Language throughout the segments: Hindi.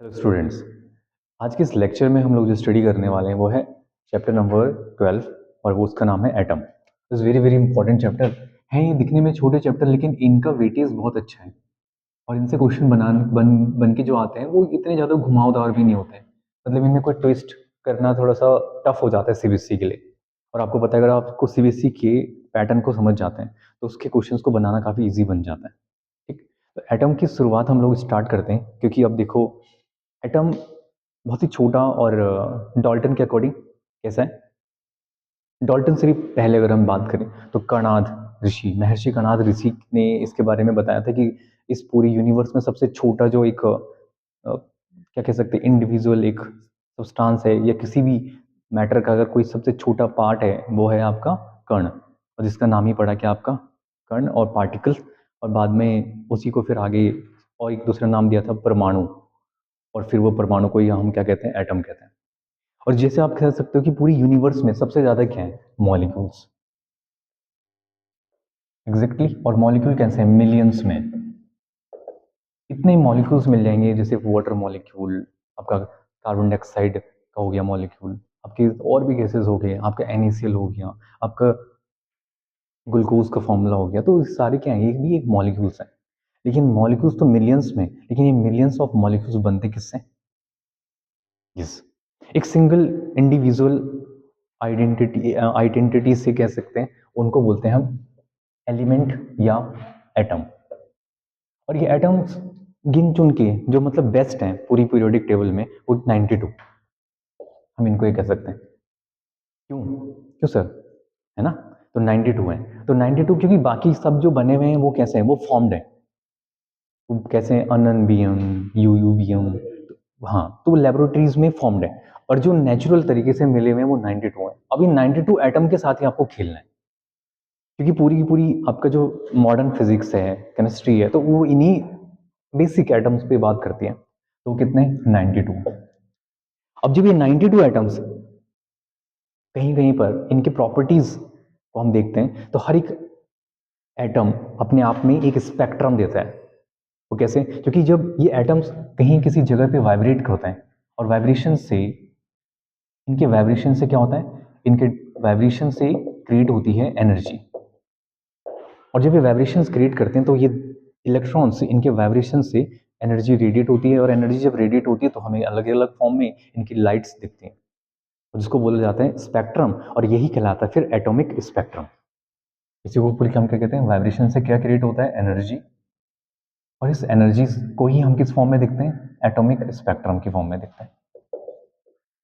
Hello students. आज के इस लेक्चर में हम लोग जो स्टडी करने वाले हैं वो है चैप्टर नंबर 12 और वो उसका नाम है atom. It's very very important chapter है। ये दिखने में छोटे चैप्टर लेकिन इनका वेटेज बहुत अच्छा है और इनसे क्वेश्चन बन के जो आते हैं वो इतने ज़्यादा घुमावदार भी नहीं होते हैं। मतलब इनमें कोई ट्विस्ट करना थोड़ा सा टफ हो जाता है सीबीएसई के लिए। और आपको पता है अगर आपको सीबीएसई के पैटर्न को समझ जाते हैं तो उसके क्वेश्चंस को बनाना काफ़ी ईजी बन जाता है। ठीक। तो एटम की शुरुआत हम लोग स्टार्ट करते हैं क्योंकि अब देखो एटम बहुत ही छोटा और डाल्टन के अकॉर्डिंग कैसा है। डाल्टन से भी पहले अगर हम बात करें तो कणाद ऋषि महर्षि कणाद ऋषि ने इसके बारे में बताया था कि इस पूरी यूनिवर्स में सबसे छोटा जो एक क्या कह सकते हैं इंडिविजुअल एक सब्सटेंस है या किसी भी मैटर का अगर कोई सबसे छोटा पार्ट है वो है आपका कण, और जिसका नाम ही पड़ा क्या आपका कण और पार्टिकल। और बाद में उसी को फिर आगे और एक दूसरा नाम दिया था परमाणु, और फिर वो परमाणु को ही हम क्या कहते हैं एटम कहते हैं। और जैसे आप कह सकते हो कि पूरी यूनिवर्स में सबसे ज्यादा क्या है मॉलिक्यूल्स। एग्जैक्टली और मॉलिक्यूल कैसे हैं मिलियंस में। इतने मॉलिक्यूल्स मिल जाएंगे जैसे वाटर मॉलिक्यूल आपका कार्बन डाइऑक्साइड का हो गया मॉलिक्यूल, आपके और भी गैसेस हो गए, आपका NaCl हो गया, आपका ग्लूकोज का फॉर्मूला हो गया। तो सारे क्या है ये भी एक मॉलिक्यूल्स है। लेकिन मॉलिक्यूल्स तो मिलियंस में, लेकिन ये मिलियंस ऑफ मॉलिक्यूल्स बनते किससे? यस, एक सिंगल इंडिविजुअल आइडेंटिटी से कह सकते हैं, उनको बोलते हैं हम एलिमेंट या एटम। और ये एटम्स गिन चुन के जो मतलब बेस्ट हैं पूरी पीरियोडिक टेबल में वो 92, हम इनको ये कह सकते हैं। क्यों क्यों सर, है ना? तो 92 है। तो 92 क्योंकि बाकी सब जो बने हुए हैं वो कैसे हैं, वो फॉर्म्ड है। वो कैसे हैं, अननबीयम, यूयूबीएम। हाँ, तो वो लेबोरेटरीज में फॉर्म्ड है। और जो नेचुरल तरीके से मिले हुए हैं वो 92 है। अब इन 92 एटम के साथ ही आपको खेलना है क्योंकि पूरी की पूरी आपका जो मॉडर्न फिजिक्स है केमिस्ट्री है तो वो इन्हीं बेसिक एटम्स पे बात करती है। तो कितने 92। अब जब ये 92 एटम्स कहीं कहीं पर इनके प्रॉपर्टीज को हम देखते हैं तो हर एक एटम अपने आप में एक स्पेक्ट्रम देता है। वो कैसे? क्योंकि जब ये एटम्स कहीं किसी जगह पे वाइब्रेट करते हैं और वाइब्रेशन से इनके वाइब्रेशन से क्या होता है, इनके वाइब्रेशन से क्रिएट होती है एनर्जी। और जब ये वाइब्रेशंस क्रिएट करते हैं तो ये इलेक्ट्रॉन्स इनके वाइब्रेशन से एनर्जी रेडिएट होती है, और एनर्जी जब रेडिएट होती है तो हमें अलग अलग फॉर्म में इनकी लाइट्स दिखती हैं जिसको बोला जाता है स्पेक्ट्रम। और यही कहलाता है फिर एटॉमिक स्पेक्ट्रम। इसी को पूरी हम क्या कहते हैं, वाइब्रेशन से क्या क्रिएट होता है एनर्जी, और इस एनर्जी को ही हम किस फॉर्म में देखते हैं, एटॉमिक स्पेक्ट्रम की फॉर्म में देखते हैं।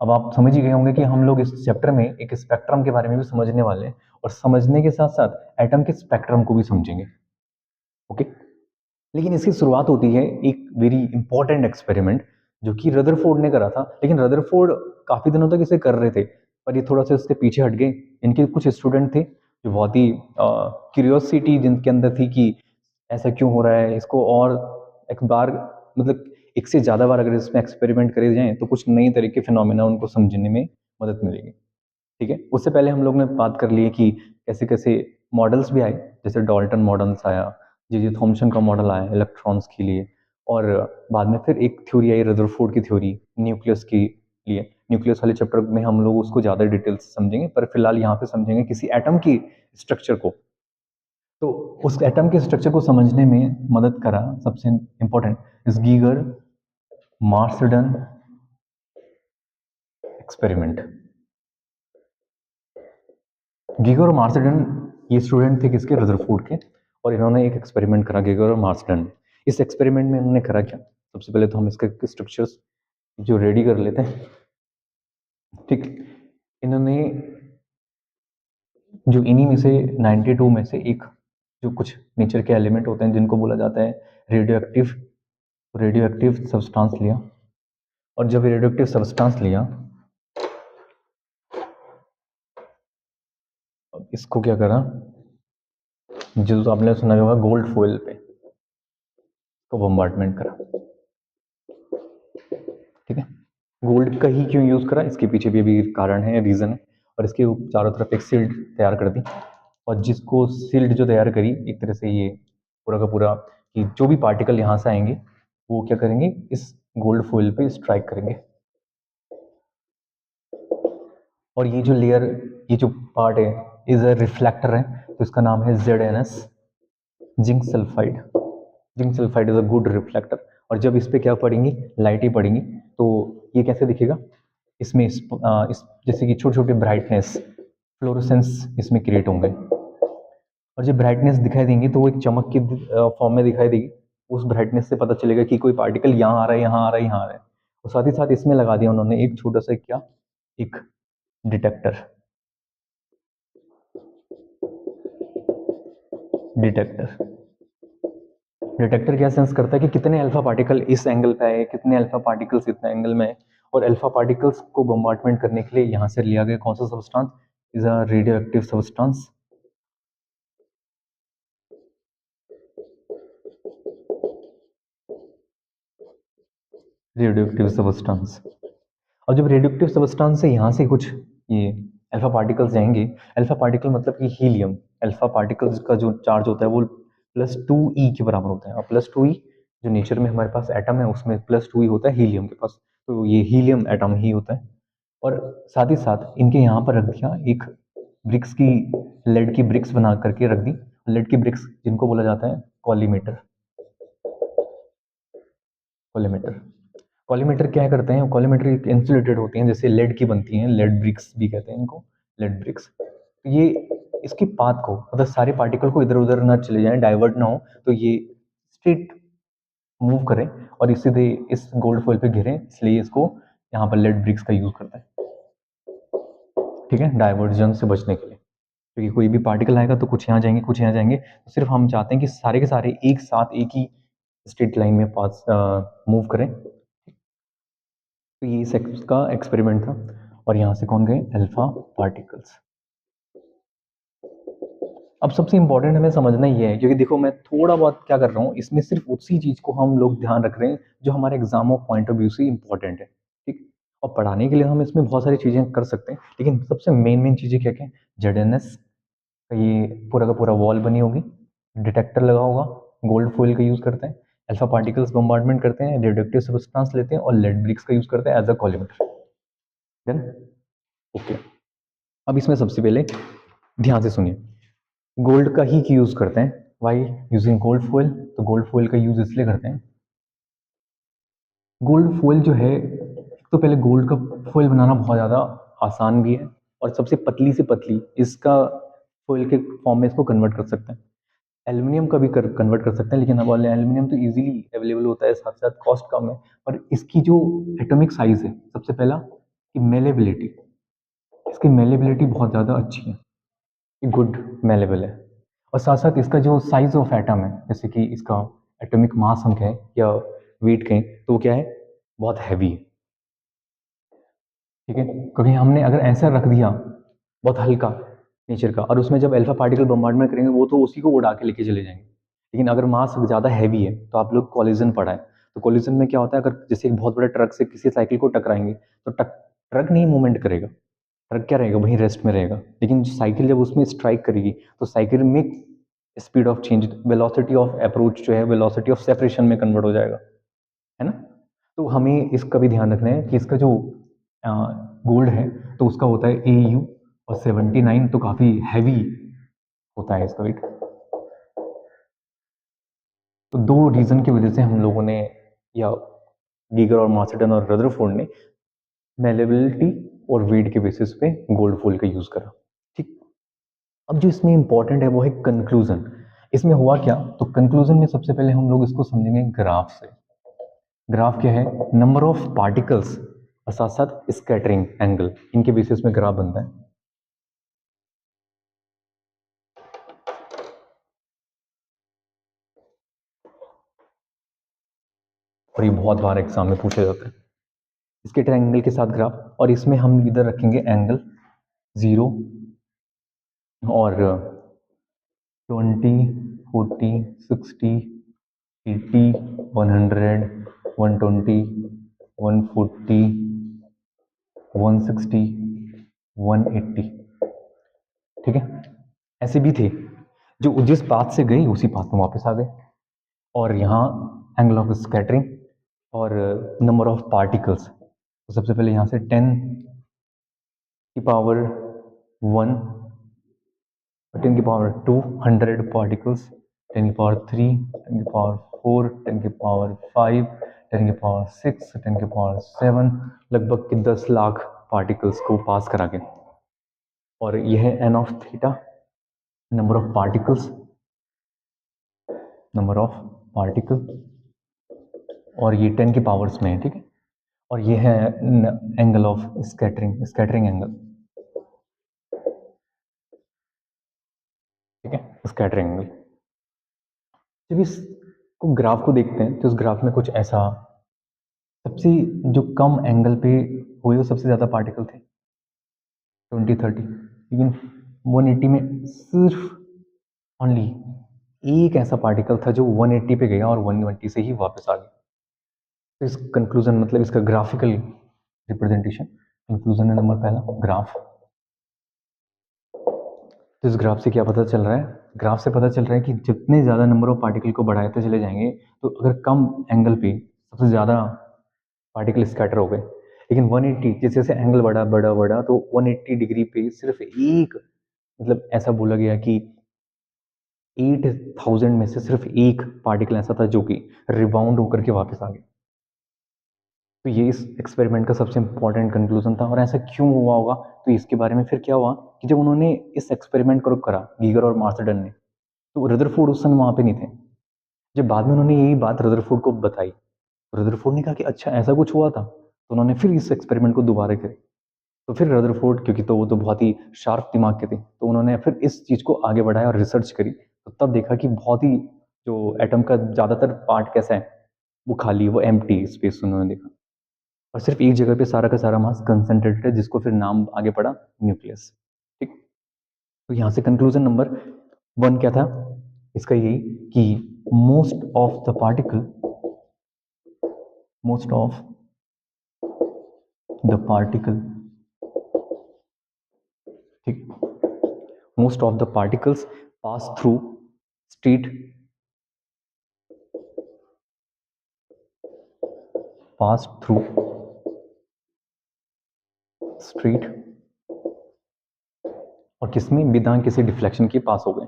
अब आप समझ ही गए होंगे कि हम लोग इस चैप्टर में एक स्पेक्ट्रम के बारे में भी समझने वाले हैं और समझने के साथ साथ एटम के स्पेक्ट्रम को भी समझेंगे। ओके। लेकिन इसकी शुरुआत होती है एक वेरी इंपॉर्टेंट एक्सपेरिमेंट जो कि रदरफोर्ड ने करा था। लेकिन रदरफोर्ड काफी दिनों तक इसे कर रहे थे पर ये थोड़ा सा इसके पीछे हट गए। इनके कुछ स्टूडेंट थे जो बहुत ही क्यूरियोसिटी जिनके अंदर थी कि ऐसा क्यों हो रहा है, इसको और एक बार मतलब एक से ज्यादा बार अगर इसमें एक्सपेरिमेंट करे जाएं तो कुछ नई तरह के फिनोमेना उनको समझने में मदद मिलेगी। ठीक है, उससे पहले हम लोग ने बात कर ली है कि कैसे कैसे मॉडल्स भी आए, जैसे डाल्टन मॉडल्स आया, जी जी थॉमसन का मॉडल आया इलेक्ट्रॉन्स के लिए, और बाद में फिर एक थ्योरी आई रदरफोर्ड की थ्योरी न्यूक्लियस के लिए। न्यूक्लियस वाले चैप्टर में हम लोग उसको ज़्यादा डिटेल से समझेंगे पर फिलहाल यहाँ पे समझेंगे किसी एटम की स्ट्रक्चर को। तो उस एटम के स्ट्रक्चर को समझने में मदद करा सबसे इंपॉर्टेंट इस गीगर मार्सडन एक्सपेरिमेंट। गीगर और मार्सडन ये स्टूडेंट थे किसके, रदरफोर्ड के। और इन्होंने एक एक्सपेरिमेंट करा गीगर और मार्सडन। इस एक्सपेरिमेंट में इन्होंने करा क्या, सबसे पहले तो हम इसके स्ट्रक्चर्स जो रेडी कर लेते हैं। ठीक, इन्होंने जो इन्हीं में से 92 में से एक जो कुछ नेचर के एलिमेंट होते हैं जिनको बोला जाता है रेडियो एक्टिव सब्सटेंस लिया। और जब रेडियो एक्टिव सब्सटेंस लिया इसको क्या करा, जो तो आपने सुना होगा गोल्ड फॉइल पे तो बम्बार्टमेंट करा। ठीक है, गोल्ड का ही क्यों यूज करा, इसके पीछे भी अभी कारण है, रीजन है। और इसके चारों तरफ एक सील्ड तैयार कर दी, और जिसको सील्ड जो तैयार करी एक तरह से ये पूरा का पूरा कि जो भी पार्टिकल यहाँ से आएंगे वो क्या करेंगे, इस गोल्ड फॉइल पे स्ट्राइक करेंगे। और ये जो लेयर, ये जो पार्ट है इज अ रिफ्लेक्टर है, तो इसका नाम है ZnS, zinc sulphide. Zinc sulphide is a good reflector. और जब इस पे क्या पड़ेंगी, लाइटें पड़ेंगी, तो ये कैसे दिखेगा, इसमें इस जैसे कि छोटे छोटे ब्राइटनेस, फ्लोरोसेंस इसमें क्रिएट होंगे। और जब ब्राइटनेस दिखाई देंगी तो वो एक चमक की फॉर्म में दिखाई देगी। उस ब्राइटनेस से पता चलेगा कि कोई पार्टिकल यहाँ आ रहा है, यहाँ आ रहा है, यहाँ आ रहा है। और साथ ही साथ इसमें लगा दिया उन्होंने एक छोटा सा क्या, एक डिटेक्टर। डिटेक्टर डिटेक्टर क्या सेंस करता है कि कितने अल्फा पार्टिकल इस एंगल पे आए, कितने अल्फा पार्टिकल्स इतने एंगल में है। और अल्फा पार्टिकल्स को बम्बार्टमेंट करने के लिए यहाँ से लिया गया कौन सा substance, is a radio active substance. Radio active substance. और जब रेडियो एक्टिव सब्सटेंस से यहाँ से कुछ ये अल्फा पार्टिकल्स जाएंगे, अल्फा पार्टिकल मतलब कि हीलियम, अल्फा पार्टिकल्स का जो चार्ज होता है वो +2e के बराबर होता है। और +2e जो नेचर में हमारे पास एटम है उसमें +2e होता है हीलियम के पास, तो ये हीलियम एटम ही होता है। और साथ ही साथ इनके यहाँ पर रख दिया एक ब्रिक्स की, लेड की ब्रिक्स बना करके रख दी। लेड की ब्रिक्स जिनको बोला जाता है कॉलीमेटर। कॉलीमेटर कॉलीमेटर क्या करते हैं, कॉलीमेटर एक इंसुलेटेड होती हैं, जैसे लेड की बनती हैं, लेड ब्रिक्स भी कहते हैं इनको, लेड ब्रिक्स। तो ये इसकी पाथ को, मतलब सारे पार्टिकल को इधर उधर ना चले जाएं, डाइवर्ट ना हो, तो ये स्ट्रेट मूव करें और इस सीधे इस गोल्ड फॉइल पे गिरें, इसलिए इसको यहाँ पर लेड ब्रिक्स का यूज करता है। ठीक है, डाइवर्जन से बचने के लिए, क्योंकि कोई भी पार्टिकल आएगा तो कुछ यहाँ जाएंगे, कुछ यहाँ जाएंगे, तो सिर्फ हम चाहते हैं कि सारे के सारे एक साथ एक ही स्ट्रेट लाइन में पास मूव करें। तो ये सेक्स का एक्सपेरिमेंट था। और यहाँ से कौन गए, अल्फा पार्टिकल्स। अब सबसे इंपॉर्टेंट हमें समझना ही है, क्योंकि देखो मैं थोड़ा बहुत क्या कर रहा हूँ, इसमें सिर्फ उसी चीज को हम लोग ध्यान रख रहे हैं जो हमारे exam of point of view से इंपॉर्टेंट है। ठीक, और पढ़ाने के लिए हम इसमें बहुत सारी चीजें कर सकते हैं, लेकिन सबसे मेन मेन चीजें क्या क्या है, ZnS ये पूरा का पूरा वॉल बनी होगी, डिटेक्टर लगा होगा, गोल्ड फॉइल का यूज करते हैं, अल्फा पार्टिकल्स बम्बार्डमेंट करते हैं, रेडियोएक्टिव सब्सटेंस लेते हैं और लेड ब्रिक्स का यूज करते हैं as a collimator. Then okay, अब इसमें सबसे पहले ध्यान से सुनिए, गोल्ड का ही यूज करते हैं। वाई यूजिंग गोल्ड फॉइल, तो गोल्ड फॉइल का यूज इसलिए करते हैं, गोल्ड फॉइल जो है, एक तो पहले गोल्ड का फॉइल बनाना बहुत ज़्यादा आसान भी है, और सबसे पतली से पतली इसका फॉइल के फॉर्म में इसको कन्वर्ट कर सकते हैं। एल्यूमिनियम का भी कन्वर्ट कर सकते हैं, लेकिन अब वाले एल्यूमिनियम तो इजीली अवेलेबल होता है, साथ साथ कॉस्ट कम है। पर इसकी जो एटॉमिक साइज है, सबसे पहला कि मेलेबिलिटी, इसकी मेलेबिलिटी बहुत ज़्यादा अच्छी है, गुड मेलेबल है। और साथ साथ इसका जो साइज ऑफ एटम है, जैसे कि इसका एटॉमिक मास हम कहें या वेट कहें, तो वो क्या है, बहुत हैवी है। ठीक है, क्योंकि हमने अगर ऐसा रख दिया बहुत हल्का नेचर का, और उसमें जब अल्फा पार्टिकल बम्बार्डमेंट करेंगे वो तो उसी को उड़ा के लेके चले जाएंगे। लेकिन अगर मास ज़्यादा हैवी है, तो आप लोग कॉलिजन पढ़ा है, तो कॉलिजन में क्या होता है, अगर जैसे एक बहुत बड़ा ट्रक से किसी साइकिल को टकराएंगे, तो ट्रक नहीं मूवमेंट करेगा, ट्रक क्या रहेगा, वहीं रेस्ट में रहेगा। लेकिन साइकिल जब उसमें स्ट्राइक करेगी, तो साइकिल में speed of change, velocity of approach जो है वेलोसिटी ऑफ सेपरेशन में कन्वर्ट हो जाएगा, है ना। तो हमें इसका भी ध्यान रखना है कि इसका जो गोल्ड है, तो उसका होता है AU, और 79 तो काफ़ी हैवी होता है इसका वेट। तो दो रीज़न की वजह से हम लोगों ने, या गीगर और मार्सेटन और रदरफोर्ड ने, मेलेबिलिटी और वेट के बेसिस पे गोल्ड फॉइल का यूज़ करा। ठीक, अब जो इसमें इंपॉर्टेंट है वो है कंक्लूजन। इसमें हुआ क्या, तो कंक्लूजन में सबसे पहले हम लोग इसको समझेंगे ग्राफ से। ग्राफ क्या है, नंबर ऑफ पार्टिकल्स और साथ साथ स्कैटरिंग एंगल, इनके बेसिस में ग्राफ बनता है। और ये बहुत बार एग्जाम में पूछे जाते हैं, स्कैटरिंग एंगल के साथ ग्राफ। और इसमें हम इधर रखेंगे एंगल 0 और 20, 40, 60, 80, 100, 120, 140, 160, 180। ठीक है, ऐसे भी थे जो जिस पाथ से गए उसी पाथ में वापस आ गए। और यहाँ एंगल ऑफ स्कैटरिंग और नंबर ऑफ पार्टिकल्स, तो सबसे पहले यहाँ से 10 की पावर 1, 10 की पावर 2 100 पार्टिकल्स, 10 की पावर 3, 10 की पावर 4, 10 की पावर 5, 10 की पावर 6, 10 की पावर 7, लगभग कि 10 लाख पार्टिकल्स को पास करा के। और यह है n of theta, number of particles, number of particle, और ये 10 की पावर्स में है, ठीक है। और ये है angle of scattering, scattering angle, ठीक है, स्कैटरिंग एंगल। जब इस ग्राफ को देखते हैं तो इस ग्राफ में कुछ ऐसा, सबसे जो कम एंगल पे हुए वो सबसे ज़्यादा पार्टिकल थे 20-30, लेकिन 180 में सिर्फ ओनली एक ऐसा पार्टिकल था जो 180 पे गया और 120 से ही वापस आ गया। तो इस कंक्लूजन, मतलब इसका ग्राफिकल रिप्रेजेंटेशन, कंक्लूजन है नंबर पहला, ग्राफ। तो इस ग्राफ से क्या पता चल रहा है? ग्राफ से पता चल रहा है कि जितने ज़्यादा नंबर ऑफ पार्टिकल को बढ़ाते चले जाएंगे, तो अगर कम एंगल पे सबसे ज़्यादा पार्टिकल स्कैटर हो गए, लेकिन 180 जैसे जैसे एंगल बढ़ा बढ़ा बढ़ा तो 180 डिग्री पे सिर्फ एक, मतलब ऐसा बोला गया कि 8000 में से सिर्फ एक पार्टिकल ऐसा था जो कि रिबाउंड होकर के वापस आ गया। तो ये इस एक्सपेरिमेंट का सबसे इंपॉर्टेंट कंक्लूजन था। और ऐसा क्यों हुआ होगा, तो इसके बारे में फिर क्या हुआ कि जब उन्होंने इस एक्सपेरिमेंट को करा, गीगर और मार्सडन ने, तो रदरफोर्ड उस समय वहां पे नहीं थे। जब बाद में उन्होंने यही बात रदरफोर्ड को बताई, तो रदरफोर्ड ने कहा कि अच्छा ऐसा कुछ हुआ था, तो उन्होंने फिर इस एक्सपेरिमेंट को दोबारा करे। तो फिर रदरफोर्ड, क्योंकि तो वो तो बहुत ही शार्प दिमाग के थे, तो उन्होंने फिर इस चीज को आगे बढ़ाया और रिसर्च करी, तो तब देखा कि बहुत ही, जो एटम का ज्यादातर पार्ट कैसा है, वो खाली, वो एम्प्टी स्पेस उन्होंने देखा, और सिर्फ एक जगह पे सारा का सारा मास कंसंट्रेटेड है, जिसको फिर नाम आगे पड़ा न्यूक्लियस, ठीक। तो यहाँ से कंक्लूजन नंबर 1 क्या था इसका, यही कि most of the particle, most of the particle, ठीक, most of the particles pass through straight, pass through straight, और किसमें, बिना किसी डिफ्लेक्शन के पास हो गए,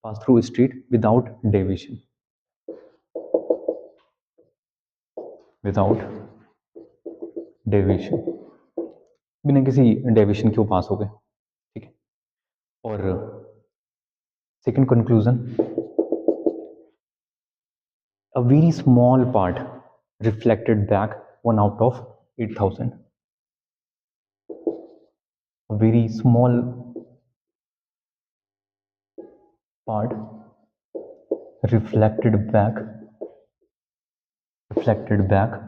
pass through straight without deviation, without deviation, बिना किसी डेविएशन के वो पास हो गए, ठीक है। और second conclusion, a very small part reflected back 1 out of 8000, a very small part reflected back, reflected back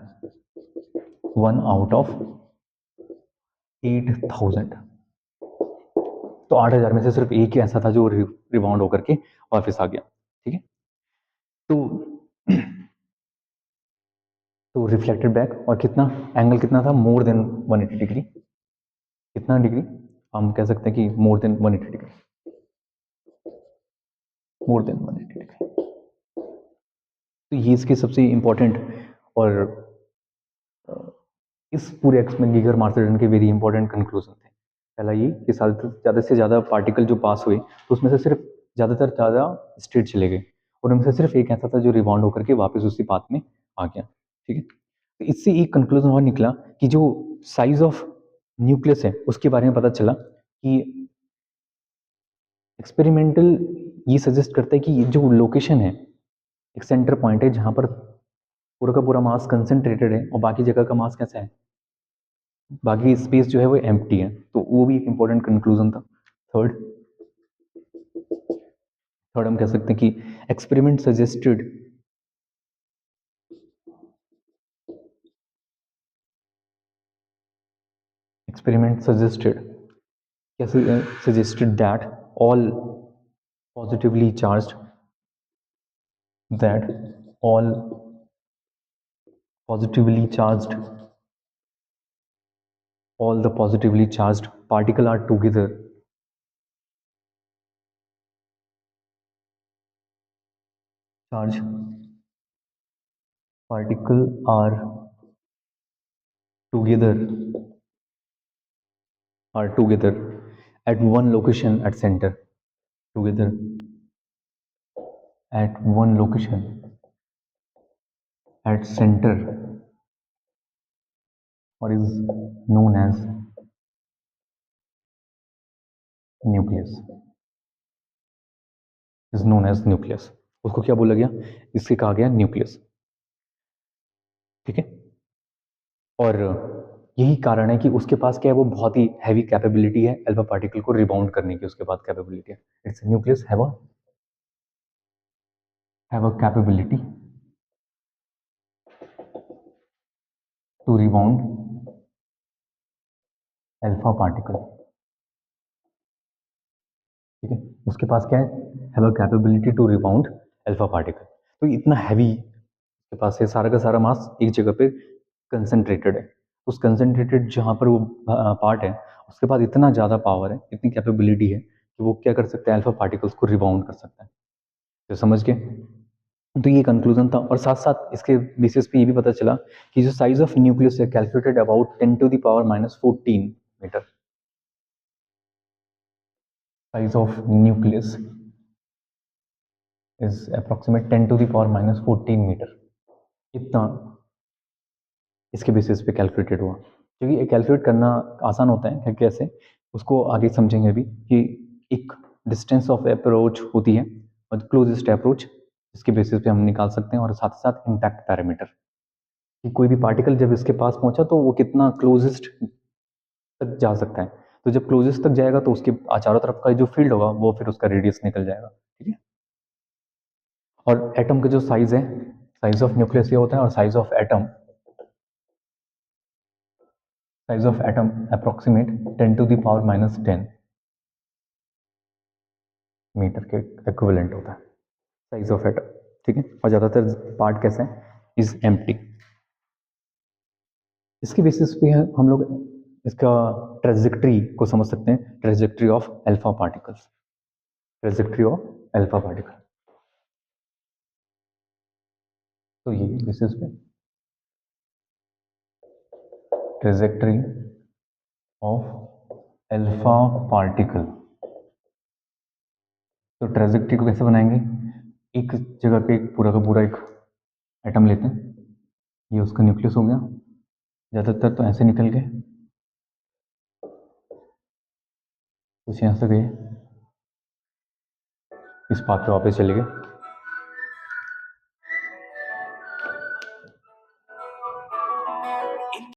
1 out of 8000, तो 8000 में से सिर्फ एक ही ऐसा था जो रिबाउंड होकर के वापस आ गया, ठीक है। तो तो रिफ्लेक्टेड बैक, और कितना एंगल, कितना था, मोर देन 180 डिग्री, कितना डिग्री, हम कह सकते हैं कि more than 180 degree, more than 180 degree. तो ये इसके सबसे इंपॉर्टेंट, और इस पूरे एक्सपेरिमेंट गीगर मार्सडन के वेरी इंपॉर्टेंट कंक्लूजन थे। पहला ये कि ज़्यादा से ज़्यादा पार्टिकल जो पास हुए, तो उसमें से सिर्फ ज़्यादातर ज़्यादा स्ट्रेट चले गए, और उनमें से सिर्फ एक ऐसा था जो रिबाउंड होकर के वापस उसी पाथ में आ गया, ठीक है। तो इससे एक कंक्लूजन और निकला कि जो साइज ऑफ न्यूक्लियस है उसके बारे में पता चला कि एक्सपेरिमेंटल ये सजेस्ट करता है कि ये जो लोकेशन है, एक सेंटर पॉइंट है जहां पर पूरा का पूरा मास कंसेंट्रेटेड है और बाकी जगह का मास कैसा है, बाकी स्पेस जो है वो एम्प्टी है, तो वो भी एक इंपॉर्टेंट कंक्लूजन था। थर्ड, थर्ड हम कह सकते हैं कि एक्सपेरिमेंट सजेस्टेड, एक्सपेरिमेंट सजेस्टेड, कैसे suggested that all positively charged, that all positively charged, all the positively charged particle are together, charge particle are together are together at one location at center, together at one location at center, or is known as nucleus, is known as nucleus. उसको क्या बोला गया, इससे कहा गया न्यूक्लियस, ठीक है। और यही कारण है कि उसके पास क्या है, वो बहुत ही हैवी कैपेबिलिटी है अल्फा पार्टिकल को रिबाउंड करने की, उसके पास कैपेबिलिटी है। It's nucleus have a capability to rebound alpha particle, ठीक है। उसके पास क्या है, have a capability to rebound alpha particle. तो इतना हैवी उसके पास है, सारा का सारा मास एक जगह पे कंसंट्रेटेड है। उस कंसंट्रेटेड जहाँ पर वो पार्ट है, उसके पास इतना ज़्यादा पावर है, इतनी कैपेबिलिटी है कि वो क्या कर सकता है, अल्फा पार्टिकल्स को रिबाउंड कर सकता है। तो समझ गए। तो ये कंक्लूजन था, और साथ साथ इसके बेसिस पे ये भी पता चला कि जो साइज ऑफ न्यूक्लियस है calculated about 10⁻⁻14 metre, size of nucleus is approximate 10⁻⁻14 metre. इतना इसके बेसिस पे कैलकुलेटेड हुआ, क्योंकि ये कैलकुलेट करना आसान होता है कैसे, उसको आगे समझेंगे अभी, कि एक डिस्टेंस ऑफ अप्रोच होती है और क्लोजेस्ट अप्रोच, इसके बेसिस पे हम निकाल सकते हैं, और साथ साथ इम्पैक्ट पैरामीटर, कि कोई भी पार्टिकल जब इसके पास पहुंचा तो वो कितना क्लोजेस्ट तक जा सकता है। तो जब क्लोजेस्ट तक जाएगा तो उसके चारों तरफ का जो फील्ड होगा वो फिर उसका रेडियस निकल जाएगा, ठीक है। और एटम का जो साइज है, साइज ऑफ न्यूक्लियस ये होता है, और size of atom, size of atom approximate 10⁻⁻10 metre के इक्विवेलेंट होता है साइज ऑफ एटम, ठीक है। और ज़्यादातर पार्ट कैसे हैं, इज एम्प्टी। इसके बेसिस पे हम लोग इसका ट्रेजेक्ट्री को समझ सकते हैं, trajectory of alpha particles, trajectory of alpha particle. तो ये बेसिस पे ट्रेजेक्ट्री ऑफ अल्फा पार्टिकल। तो ट्रेजेक्ट्री को कैसे बनाएंगे, एक जगह पे पूरा का पूरा एक एटम लेते हैं, ये उसका न्यूक्लियस हो गया, ज़्यादातर तो ऐसे निकल गए, कुछ यहाँ से गए, इस पाथ पे वापस चले गए,